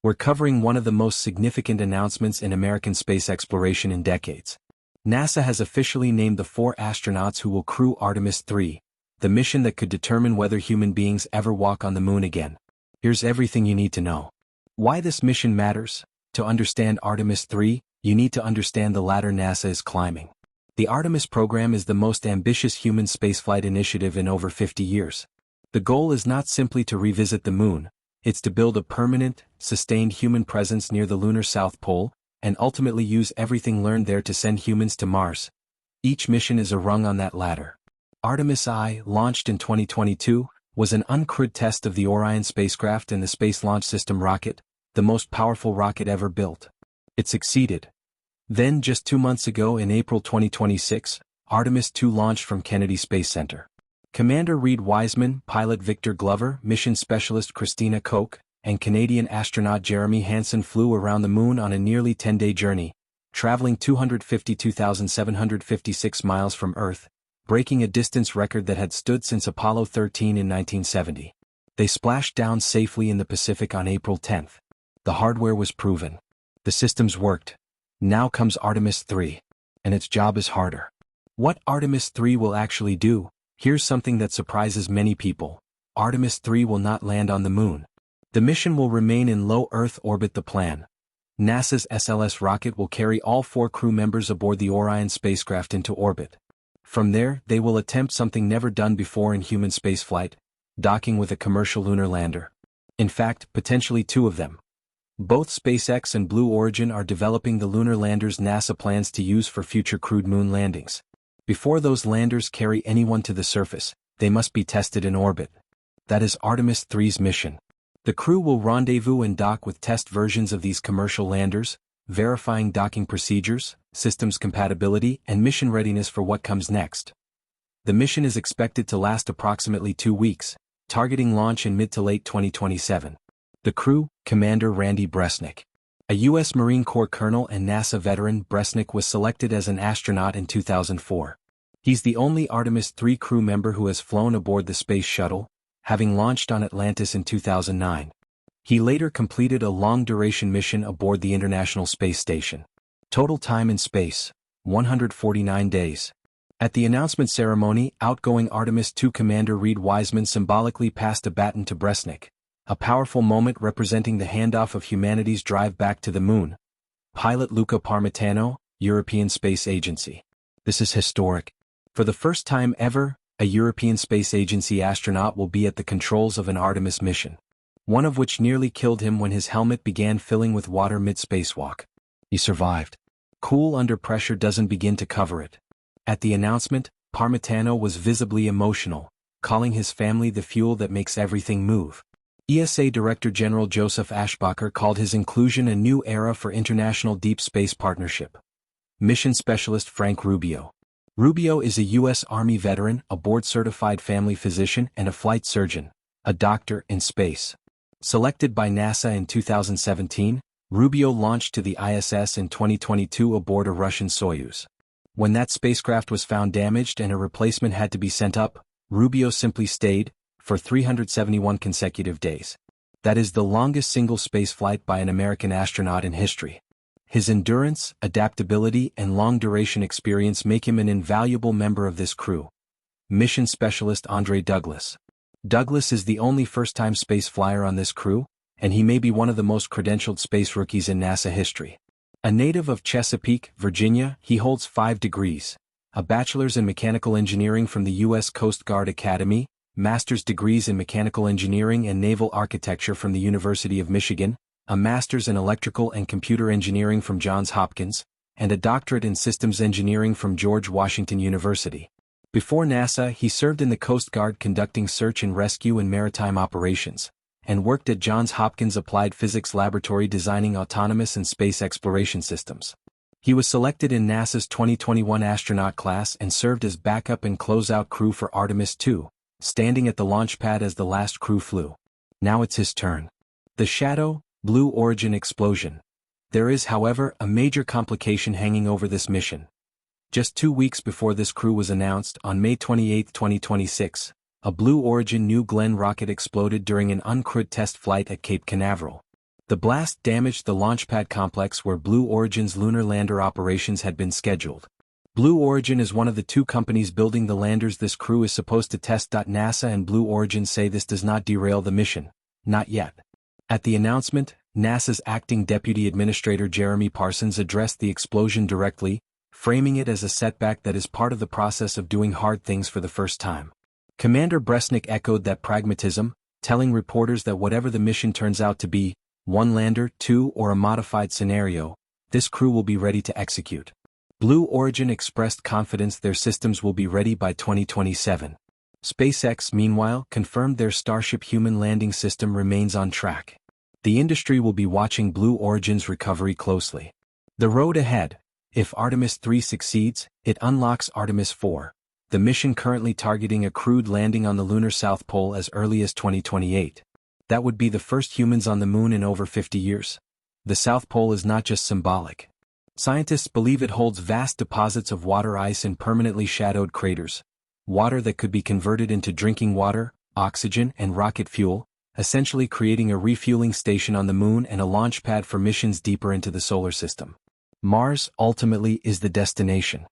We're covering one of the most significant announcements in American space exploration in decades. NASA has officially named the 4 astronauts who will crew Artemis III, the mission that could determine whether human beings ever walk on the moon again. Here's everything you need to know. Why this mission matters. To understand Artemis III, you need to understand the ladder NASA is climbing. The Artemis program is the most ambitious human spaceflight initiative in over 50 years. The goal is not simply to revisit the moon, it's to build a permanent, sustained human presence near the lunar South Pole, and ultimately use everything learned there to send humans to Mars. Each mission is a rung on that ladder. Artemis I, launched in 2022, was an uncrewed test of the Orion spacecraft and the Space Launch System rocket, the most powerful rocket ever built. It succeeded. Then, just 2 months ago in April 2026, Artemis II launched from Kennedy Space Center. Commander Reed Wiseman, pilot Victor Glover, mission specialist Christina Koch, and Canadian astronaut Jeremy Hansen flew around the moon on a nearly 10-day journey, traveling 252,756 miles from Earth, breaking a distance record that had stood since Apollo 13 in 1970. They splashed down safely in the Pacific on April 10. The hardware was proven. The systems worked. Now comes Artemis III. And its job is harder. What Artemis III will actually do? Here's something that surprises many people. Artemis III will not land on the moon. The mission will remain in low Earth orbit. The plan. NASA's SLS rocket will carry all 4 crew members aboard the Orion spacecraft into orbit. From there, they will attempt something never done before in human spaceflight, docking with a commercial lunar lander. In fact, potentially 2 of them. Both SpaceX and Blue Origin are developing the lunar landers NASA plans to use for future crewed moon landings. Before those landers carry anyone to the surface, they must be tested in orbit. That is Artemis III's mission. The crew will rendezvous and dock with test versions of these commercial landers, verifying docking procedures, systems compatibility, and mission readiness for what comes next. The mission is expected to last approximately 2 weeks, targeting launch in mid to late 2027. The crew, Commander Randy Bresnik. A U.S. Marine Corps colonel and NASA veteran, Bresnik was selected as an astronaut in 2004. He's the only Artemis III crew member who has flown aboard the Space Shuttle, having launched on Atlantis in 2009. He later completed a long-duration mission aboard the International Space Station. Total time in space, 149 days. At the announcement ceremony, outgoing Artemis II Commander Reed Wiseman symbolically passed a baton to Bresnik. A powerful moment representing the handoff of humanity's drive back to the moon. Pilot Luca Parmitano, European Space Agency. This is historic. For the first time ever, a European Space Agency astronaut will be at the controls of an Artemis mission. One of which nearly killed him when his helmet began filling with water mid-spacewalk. He survived. Cool under pressure doesn't begin to cover it. At the announcement, Parmitano was visibly emotional, calling his family the fuel that makes everything move. ESA Director General Joseph Ashbacher called his inclusion a new era for international deep space partnership. Mission Specialist Frank Rubio. Rubio is a U.S. Army veteran, a board-certified family physician and a flight surgeon, a doctor in space. Selected by NASA in 2017, Rubio launched to the ISS in 2022 aboard a Russian Soyuz. When that spacecraft was found damaged and a replacement had to be sent up, Rubio simply stayed, for 371 consecutive days. That is the longest single spaceflight by an American astronaut in history. His endurance, adaptability, and long-duration experience make him an invaluable member of this crew. Mission Specialist Andre Douglas. Douglas is the only first-time space flyer on this crew, and he may be one of the most credentialed space rookies in NASA history. A native of Chesapeake, Virginia, he holds 5 degrees, a bachelor's in mechanical engineering from the U.S. Coast Guard Academy, master's degrees in mechanical engineering and naval architecture from the University of Michigan, a master's in electrical and computer engineering from Johns Hopkins, and a doctorate in systems engineering from George Washington University. Before NASA, he served in the Coast Guard conducting search and rescue and maritime operations, and worked at Johns Hopkins Applied Physics Laboratory designing autonomous and space exploration systems. He was selected in NASA's 2021 astronaut class and served as backup and closeout crew for Artemis II, standing at the launch pad as the last crew flew. Now it's his turn. The Shadow, Blue Origin explosion. There is, however, a major complication hanging over this mission. Just 2 weeks before this crew was announced, on May 28, 2026, a Blue Origin New Glenn rocket exploded during an uncrewed test flight at Cape Canaveral. The blast damaged the launchpad complex where Blue Origin's lunar lander operations had been scheduled. Blue Origin is one of the two companies building the landers this crew is supposed to test. NASA and Blue Origin say this does not derail the mission. Not yet. At the announcement, NASA's acting deputy administrator Jeremy Parsons addressed the explosion directly, framing it as a setback that is part of the process of doing hard things for the first time. Commander Bresnik echoed that pragmatism, telling reporters that whatever the mission turns out to be, one lander, two, or a modified scenario, this crew will be ready to execute. Blue Origin expressed confidence their systems will be ready by 2027. SpaceX, meanwhile, confirmed their Starship human landing system remains on track. The industry will be watching Blue Origin's recovery closely. The road ahead. If Artemis III succeeds, it unlocks Artemis IV, the mission currently targeting a crewed landing on the lunar South Pole as early as 2028. That would be the first humans on the moon in over 50 years. The South Pole is not just symbolic. Scientists believe it holds vast deposits of water ice in permanently shadowed craters, water that could be converted into drinking water, oxygen, and rocket fuel, essentially creating a refueling station on the moon and a launch pad for missions deeper into the solar system. Mars, ultimately, is the destination.